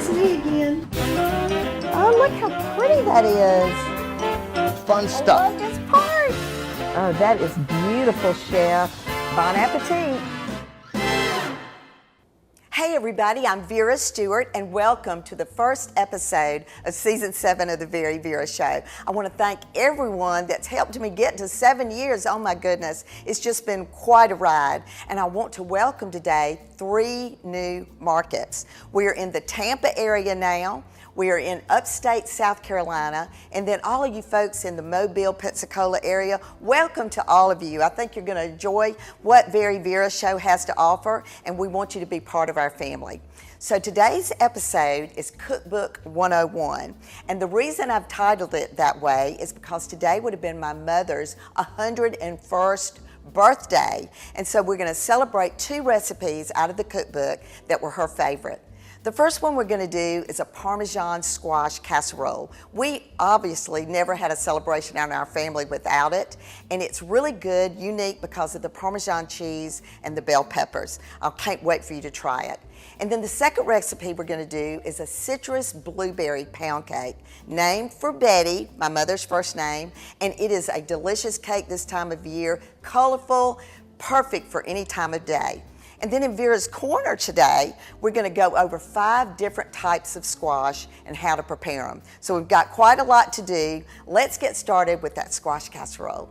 It's me again. Oh, look how pretty that is. Fun stuff. I love this part. Oh, that is beautiful, Chef. Bon appetit. Hey everybody, I'm Vera Stewart and welcome to the first episode of season 7 of the VeryVera Show. I want to thank everyone that's helped me get to 7 years. Oh my goodness, it's just been quite a ride. And I want to welcome today 3 new markets. We're in the Tampa area now. We are in upstate South Carolina, and then all of you folks in the Mobile, Pensacola area, welcome to all of you. I think you're going to enjoy what VeryVera Show has to offer, and we want you to be part of our family. So today's episode is Cookbook 101, and the reason I've titled it that way is because today would have been my mother's 101st birthday, and so we're going to celebrate 2 recipes out of the cookbook that were her favorite. The first one we're going to do is a Parmesan squash casserole. We obviously never had a celebration in our family without it, and it's really good, unique because of the Parmesan cheese and the bell peppers. I can't wait for you to try it. And then the second recipe we're going to do is a citrus blueberry pound cake, named for Betty, my mother's first name, and it is a delicious cake this time of year, colorful, perfect for any time of day. And then in Veras Corner today, we're going to go over 5 different types of squash and how to prepare them. So we've got quite a lot to do. Let's get started with that squash casserole.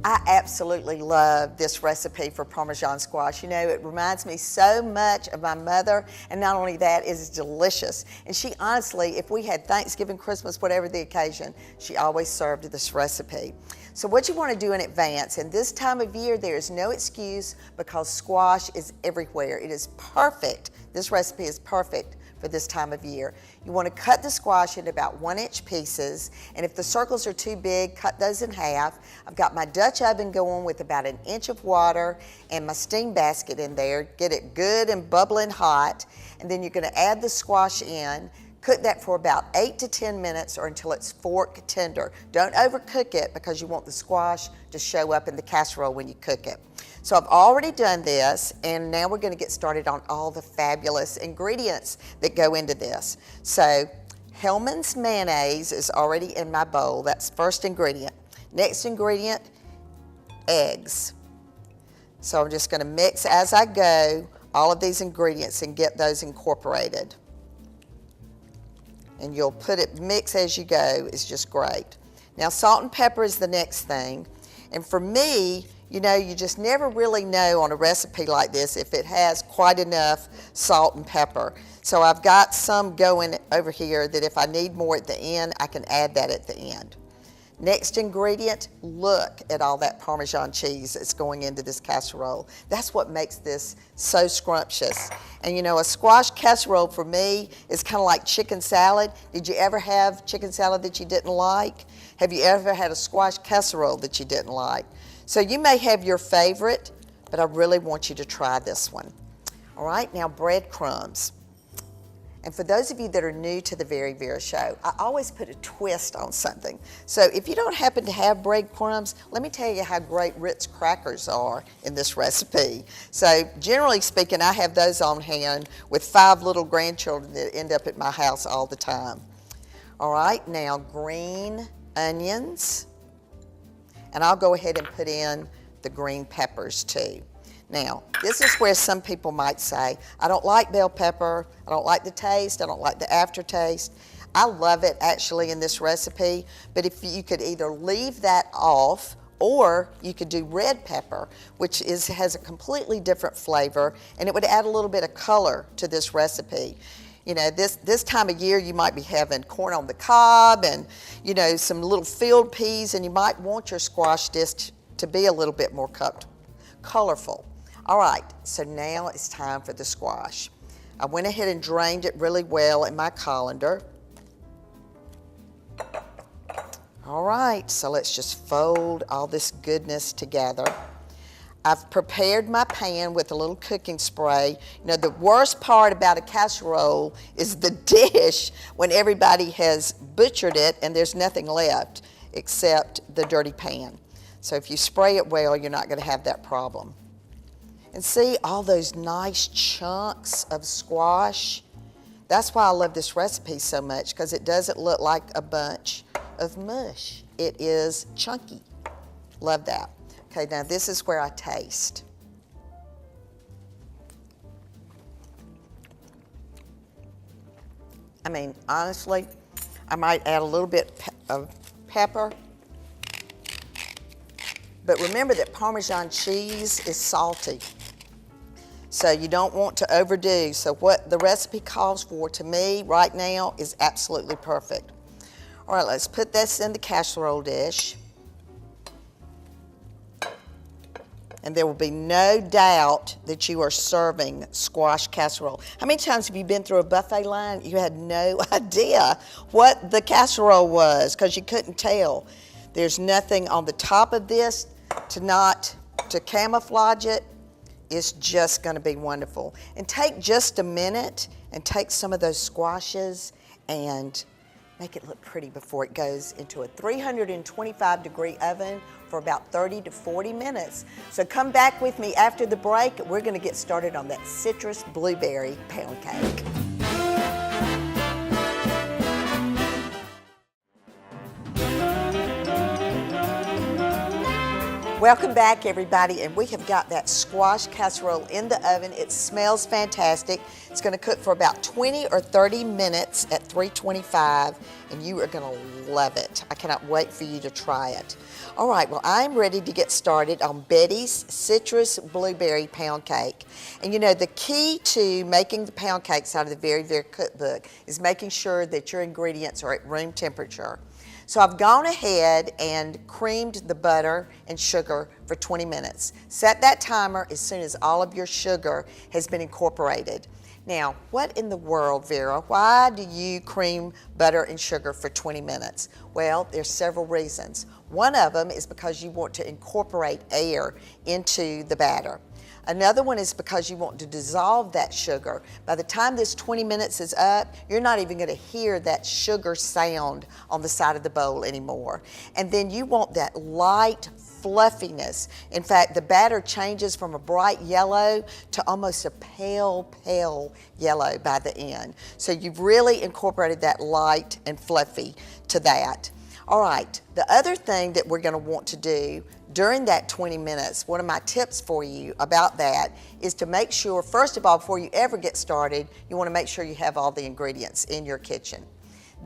I absolutely love this recipe for Parmesan squash. You know, it reminds me so much of my mother, and not only that, it is delicious. And she honestly, if we had Thanksgiving, Christmas, whatever the occasion, she always served this recipe. So what you want to do in advance, and this time of year there is no excuse because squash is everywhere. It is perfect. This recipe is perfect for this time of year. You want to cut the squash into about 1-inch pieces, and if the circles are too big, cut those in half. I've got my Dutch oven going with about 1 inch of water and my steam basket in there. Get it good and bubbling hot, and then you're going to add the squash in. Cook that for about 8 to 10 minutes or until it's fork tender. Don't overcook it because you want the squash to show up in the casserole when you cook it. So I've already done this, and now we're going to get started on all the fabulous ingredients that go into this. So Hellmann's mayonnaise is already in my bowl. That's first ingredient. Next ingredient, eggs. So I'm just going to mix as I go all of these ingredients and get those incorporated. And you'll put it, mix as you go, is just great. Now salt and pepper is the next thing. And for me, you know, you just never really know on a recipe like this if it has quite enough salt and pepper. So I've got some going over here that if I need more at the end, I can add that at the end. Next ingredient, look at all that Parmesan cheese that's going into this casserole. That's what makes this so scrumptious. And you know, a squash casserole for me is kind of like chicken salad. Did you ever have chicken salad that you didn't like? Have you ever had a squash casserole that you didn't like? So you may have your favorite, but I really want you to try this one. All right, now breadcrumbs. And for those of you that are new to the VeryVera Show, I always put a twist on something. So if you don't happen to have breadcrumbs, let me tell you how great Ritz crackers are in this recipe. So generally speaking, I have those on hand with 5 little grandchildren that end up at my house all the time. All right, now green onions. And I'll go ahead and put in the green peppers too. Now, this is where some people might say, I don't like bell pepper, I don't like the taste, I don't like the aftertaste. I love it actually in this recipe, but if you could either leave that off or you could do red pepper, which has a completely different flavor, and it would add a little bit of color to this recipe. You know, this time of year you might be having corn on the cob and, you know, some little field peas, and you might want your squash dish to be a little bit more colorful. All right, so now it's time for the squash. I went ahead and drained it really well in my colander. All right, so let's just fold all this goodness together. I've prepared my pan with a little cooking spray. You know, the worst part about a casserole is the dish when everybody has butchered it and there's nothing left except the dirty pan. So if you spray it well, you're not going to have that problem. And see all those nice chunks of squash? That's why I love this recipe so much, because it doesn't look like a bunch of mush. It is chunky. Love that. Okay, now this is where I taste. I mean, honestly, I might add a little bit of pepper. But remember that Parmesan cheese is salty. So you don't want to overdo. So what the recipe calls for, to me, right now, is absolutely perfect. All right, let's put this in the casserole dish. And there will be no doubt that you are serving squash casserole. How many times have you been through a buffet line? You had no idea what the casserole was because you couldn't tell. There's nothing on the top of this to camouflage it. It's just going to be wonderful. And take just a minute and take some of those squashes and make it look pretty before it goes into a 325-degree oven for about 30 to 40 minutes. So come back with me after the break. We're going to get started on that citrus blueberry pound cake. Welcome back, everybody, and we have got that squash casserole in the oven. It smells fantastic. It's going to cook for about 20 or 30 minutes at 325, and you are going to love it. I cannot wait for you to try it. All right, well, I'm ready to get started on Betty's citrus blueberry pound cake. And you know, the key to making the pound cakes out of the VeryVera Cookbook is making sure that your ingredients are at room temperature. So I've gone ahead and creamed the butter and sugar for 20 minutes. Set that timer as soon as all of your sugar has been incorporated. Now, what in the world, Vera? Why do you cream butter and sugar for 20 minutes? Well, there's several reasons. One of them is because you want to incorporate air into the batter. Another one is because you want to dissolve that sugar. By the time this 20 minutes is up, you're not even going to hear that sugar sound on the side of the bowl anymore. And then you want that light fluffiness. In fact, the batter changes from a bright yellow to almost a pale yellow by the end. So you've really incorporated that light and fluffy to that. All right, the other thing that we're going to want to do during that 20 minutes, one of my tips for you about that is to make sure, first of all, before you ever get started, you want to make sure you have all the ingredients in your kitchen.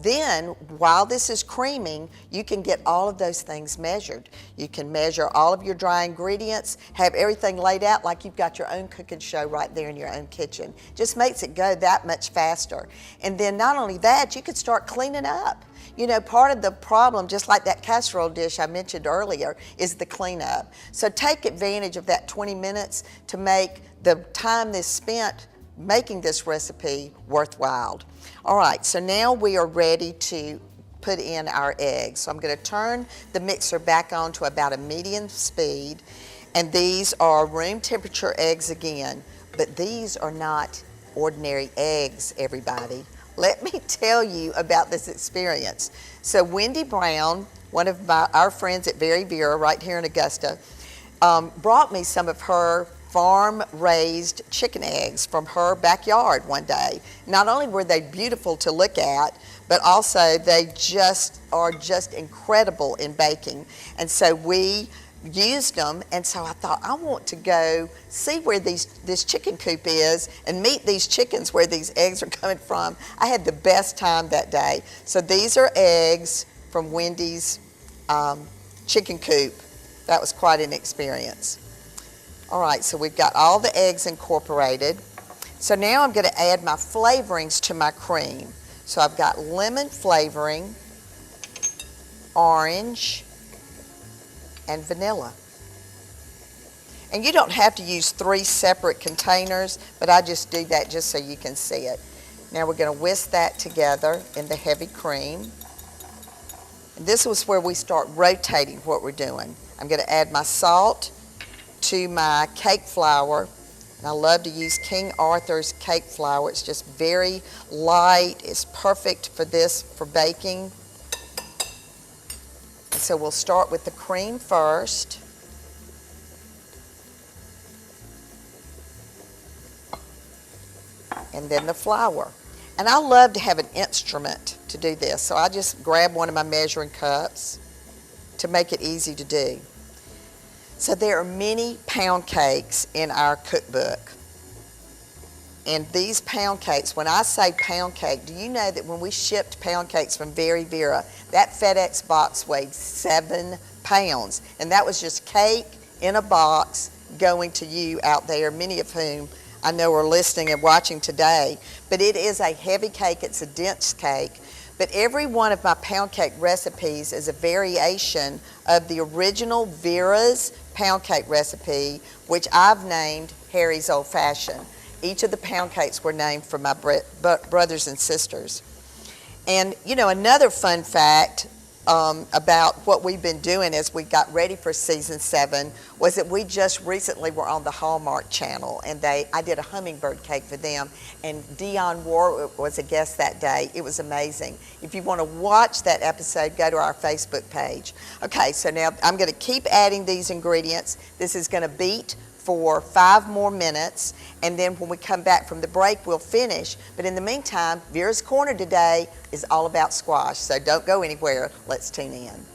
Then, while this is creaming, you can get all of those things measured. You can measure all of your dry ingredients, have everything laid out like you've got your own cooking show right there in your own kitchen. Just makes it go that much faster. And then not only that, you could start cleaning up. You know, part of the problem, just like that casserole dish I mentioned earlier, is the cleanup. So take advantage of that 20 minutes to make the time that's spent making this recipe worthwhile. All right, so now we are ready to put in our eggs. So I'm going to turn the mixer back on to about a medium speed, and these are room temperature eggs again, but these are not ordinary eggs, everybody. Let me tell you about this experience. So Wendy Brown, one of our friends at VeryVera right here in Augusta, brought me some of her farm-raised chicken eggs from her backyard one day. Not only were they beautiful to look at, but also they are just incredible in baking. And so we used them, and so I thought, I want to go see where this chicken coop is and meet these chickens where these eggs are coming from. I had the best time that day. So these are eggs from Wendy's chicken coop. That was quite an experience. All right, so we've got all the eggs incorporated. So now I'm going to add my flavorings to my cream. So I've got lemon flavoring, orange, and vanilla. And you don't have to use 3 separate containers, but I just do that just so you can see it. Now we're going to whisk that together in the heavy cream. And this was where we start rotating what we're doing. I'm going to add my salt to my cake flour. And I love to use King Arthur's cake flour. It's just very light. It's perfect for this, for baking. And so we'll start with the cream first. and then the flour. And I love to have an instrument to do this, so I just grab one of my measuring cups to make it easy to do. So there are many pound cakes in our cookbook. And these pound cakes, when I say pound cake, do you know that when we shipped pound cakes from VeryVera, that FedEx box weighed 7 pounds? And that was just cake in a box going to you out there, many of whom I know are listening and watching today. But it is a heavy cake, it's a dense cake. But every one of my pound cake recipes is a variation of the original Vera's pound cake recipe, which I've named Harry's Old Fashioned. Each of the pound cakes were named for my brothers and sisters. And you know, another fun fact about what we've been doing as we got ready for season 7 was that we just recently were on the Hallmark Channel, and I did a hummingbird cake for them, and Dionne Warwick was a guest that day. It was amazing. If you want to watch that episode, go to our Facebook page. Okay, so now I'm going to keep adding these ingredients. This is going to beat for 5 more minutes, and then when we come back from the break, we'll finish. But in the meantime, Vera's Corner today is all about squash, so don't go anywhere. Let's tune in.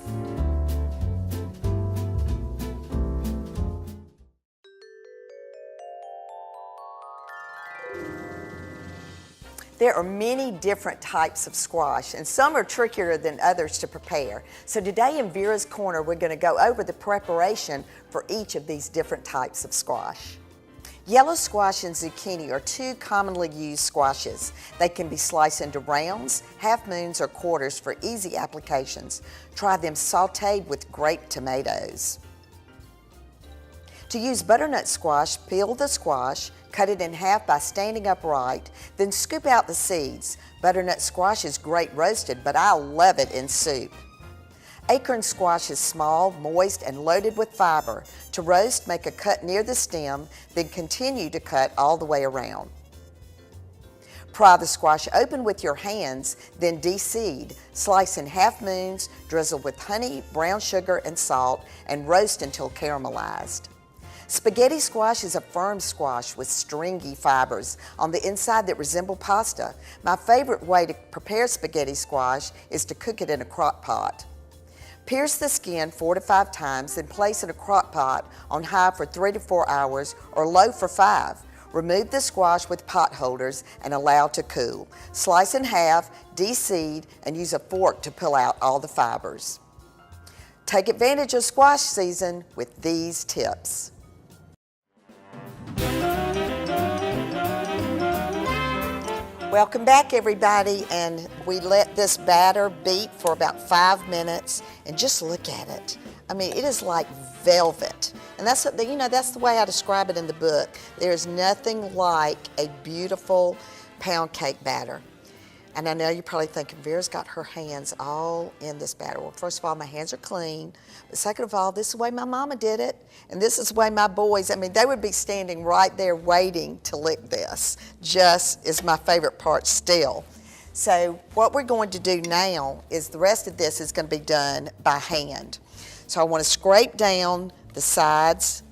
There are many different types of squash, and some are trickier than others to prepare. So today in Vera's Corner, we're going to go over the preparation for each of these different types of squash. Yellow squash and zucchini are 2 commonly used squashes. They can be sliced into rounds, half moons, or quarters for easy applications. Try them sauteed with grape tomatoes. To use butternut squash, peel the squash, cut it in half by standing upright, then scoop out the seeds. Butternut squash is great roasted, but I love it in soup. Acorn squash is small, moist, and loaded with fiber. To roast, make a cut near the stem, then continue to cut all the way around. Pry the squash open with your hands, then de-seed. Slice in half moons, drizzle with honey, brown sugar, and salt, and roast until caramelized. Spaghetti squash is a firm squash with stringy fibers on the inside that resemble pasta. My favorite way to prepare spaghetti squash is to cook it in a crock pot. Pierce the skin 4 to 5 times, then place in a crock pot on high for 3 to 4 hours or low for 5. Remove the squash with pot holders and allow to cool. Slice in half, de-seed, and use a fork to pull out all the fibers. Take advantage of squash season with these tips. Welcome back, everybody, and we let this batter beat for about 5 minutes, and just look at it. I mean, it is like velvet, and that's the way I describe it in the book. There's nothing like a beautiful pound cake batter. And I know you're probably thinking, Vera's got her hands all in this batter. Well, first of all, my hands are clean. But second of all, this is the way my mama did it. And this is the way my boys, I mean, they would be standing right there waiting to lick this. Just is my favorite part still. So what we're going to do now is the rest of this is going to be done by hand. So I want to scrape down the sides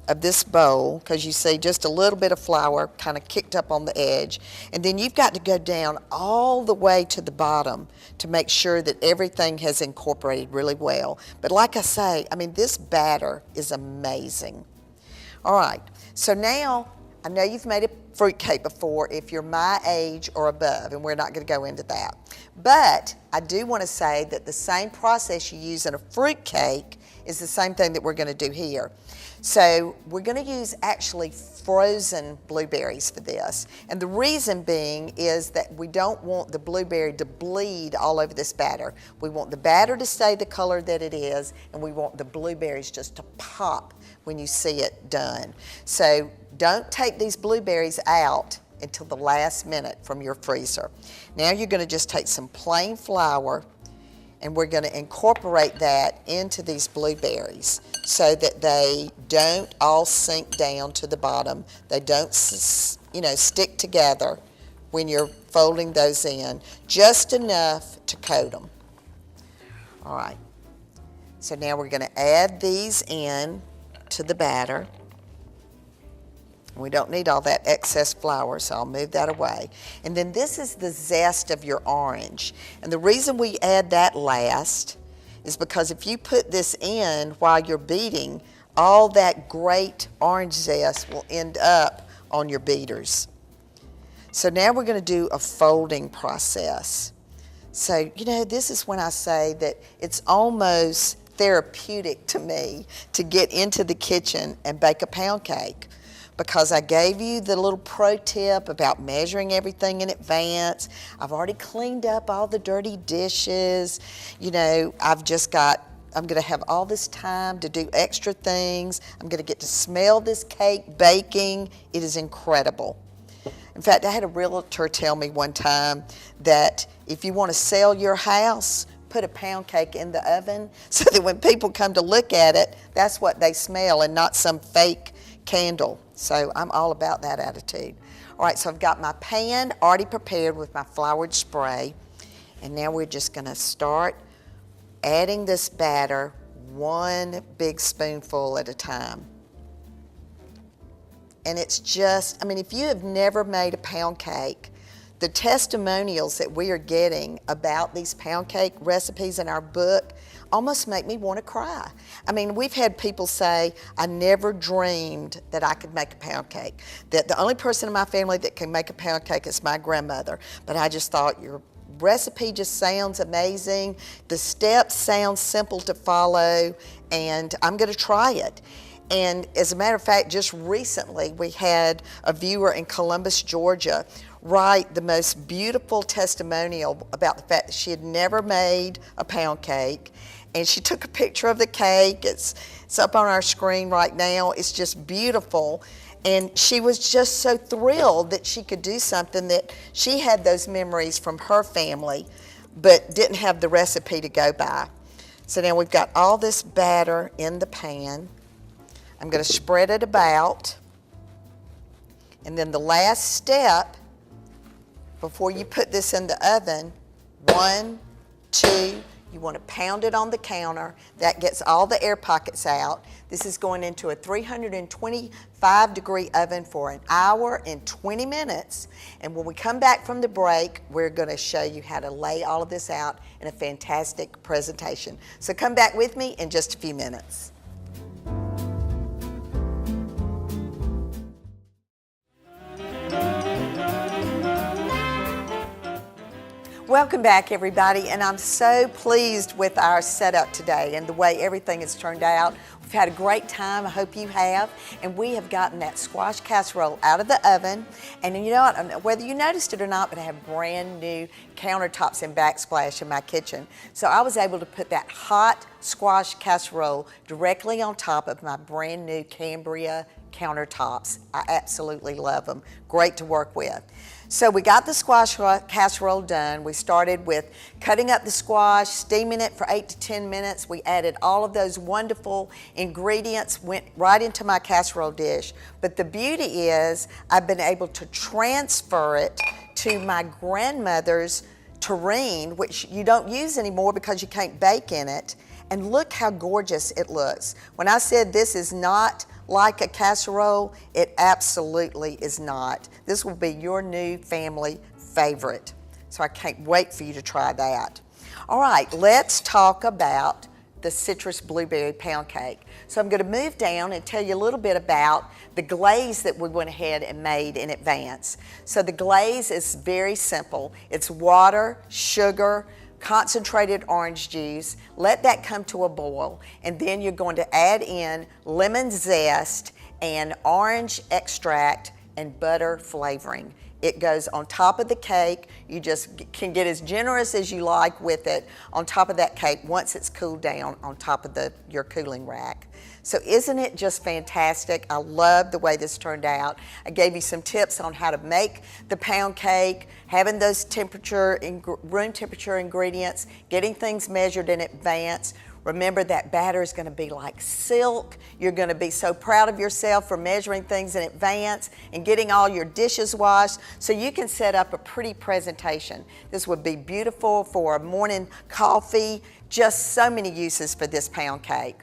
of this bowl, because you see just a little bit of flour kind of kicked up on the edge, and then you've got to go down all the way to the bottom to make sure that everything has incorporated really well. But like I say, I mean, this batter is amazing. All right, so now I know you've made a fruit cake before if you're my age or above, and we're not going to go into that. But I do want to say that the same process you use in a fruit cake is the same thing that we're going to do here. So we're going to use actually frozen blueberries for this. And the reason being is that we don't want the blueberry to bleed all over this batter. We want the batter to stay the color that it is, and we want the blueberries just to pop when you see it done. So don't take these blueberries out until the last minute from your freezer. Now you're going to just take some plain flour, and we're going to incorporate that into these blueberries so that they don't all sink down to the bottom. They don't, stick together when you're folding those in, just enough to coat them. All right, so now we're going to add these in to the batter. We don't need all that excess flour, so I'll move that away. And then this is the zest of your orange. And the reason we add that last is because if you put this in while you're beating, all that great orange zest will end up on your beaters. So now we're going to do a folding process. So, you know, this is when I say that it's almost therapeutic to me to get into the kitchen and bake a pound cake, because I gave you the little pro tip about measuring everything in advance. I've already cleaned up all the dirty dishes. You know, I'm going to have all this time to do extra things. I'm going to get to smell this cake baking. It is incredible. In fact, I had a realtor tell me one time that if you want to sell your house, put a pound cake in the oven so that when people come to look at it, that's what they smell and not some fake candle. So I'm all about that attitude. All right, so I've got my pan already prepared with my floured spray. And now we're just going to start adding this batter one big spoonful at a time. And it's just, I mean, if you have never made a pound cake, the testimonials that we are getting about these pound cake recipes in our book almost make me want to cry. I mean, we've had people say, I never dreamed that I could make a pound cake. That the only person in my family that can make a pound cake is my grandmother. But I just thought your recipe just sounds amazing. The steps sound simple to follow, and I'm going to try it. And as a matter of fact, just recently we had a viewer in Columbus, Georgia, write the most beautiful testimonial about the fact that she had never made a pound cake. And she took a picture of the cake. It's up on our screen right now. It's just beautiful. And she was just so thrilled that she could do something that she had those memories from her family, but didn't have the recipe to go by. So now we've got all this batter in the pan. I'm going to spread it about. And then the last step, before you put this in the oven, 1, 2, you want to pound it on the counter. That gets all the air pockets out. This is going into a 325-degree oven for an hour and 20 minutes. And when we come back from the break, we're going to show you how to lay all of this out in a fantastic presentation. So come back with me in just a few minutes. Welcome back, everybody, and I'm so pleased with our setup today and the way everything has turned out. We've had a great time, I hope you have, and we have gotten that squash casserole out of the oven. And you know what, whether you noticed it or not, but I have brand new countertops and backsplash in my kitchen. So I was able to put that hot squash casserole directly on top of my brand new Cambria countertops. I absolutely love them. Great to work with. So we got the squash casserole done. We started with cutting up the squash, steaming it for 8 to 10 minutes. We added all of those wonderful ingredients, went right into my casserole dish. But the beauty is I've been able to transfer it to my grandmother's tureen, which you don't use anymore because you can't bake in it. And look how gorgeous it looks. When I said this is not like a casserole, it absolutely is not. This will be your new family favorite. So I can't wait for you to try that. All right, let's talk about the citrus blueberry pound cake. So I'm going to move down and tell you a little bit about the glaze that we went ahead and made in advance. So the glaze is very simple. It's water, sugar, concentrated orange juice. Let that come to a boil, and then you're going to add in lemon zest and orange extract and butter flavoring. It goes on top of the cake. You just can get as generous as you like with it on top of that cake once it's cooled down on top of your cooling rack. So isn't it just fantastic? I love the way this turned out. I gave you some tips on how to make the pound cake, having those room temperature ingredients, getting things measured in advance. Remember, that batter is going to be like silk. You're going to be so proud of yourself for measuring things in advance and getting all your dishes washed so you can set up a pretty presentation. This would be beautiful for a morning coffee. Just so many uses for this pound cake.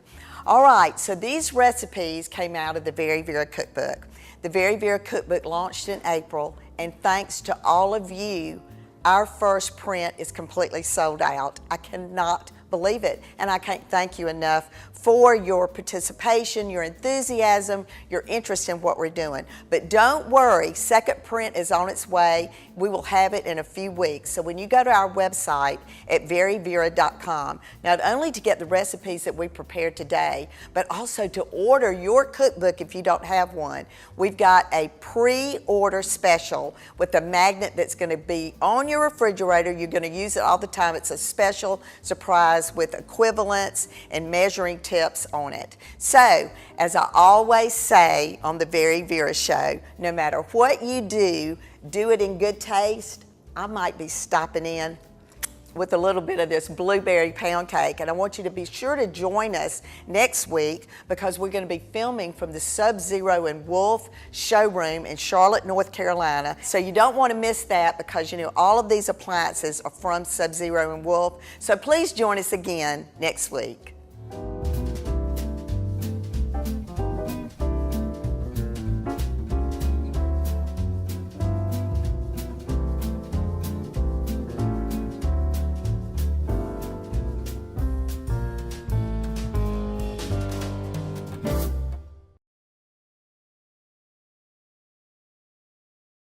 All right, so these recipes came out of the VeryVera Cookbook. The VeryVera Cookbook launched in April, and thanks to all of you, our first print is completely sold out. I cannot believe it, and I can't thank you enough for your participation, your enthusiasm, your interest in what we're doing. But don't worry, second print is on its way. We will have it in a few weeks. So when you go to our website at VeryVera.com, not only to get the recipes that we prepared today, but also to order your cookbook if you don't have one. We've got a pre-order special with a magnet that's going to be on your refrigerator. You're going to use it all the time. It's a special surprise with equivalents and measuring tips on it. So, as I always say on the VeryVera Show, no matter what you do it in good taste. I might be stopping in with a little bit of this blueberry pound cake, and I want you to be sure to join us next week because we're going to be filming from the Sub-Zero and Wolf showroom in Charlotte, North Carolina. So you don't want to miss that because, you know, all of these appliances are from Sub-Zero and Wolf. So please join us again next week.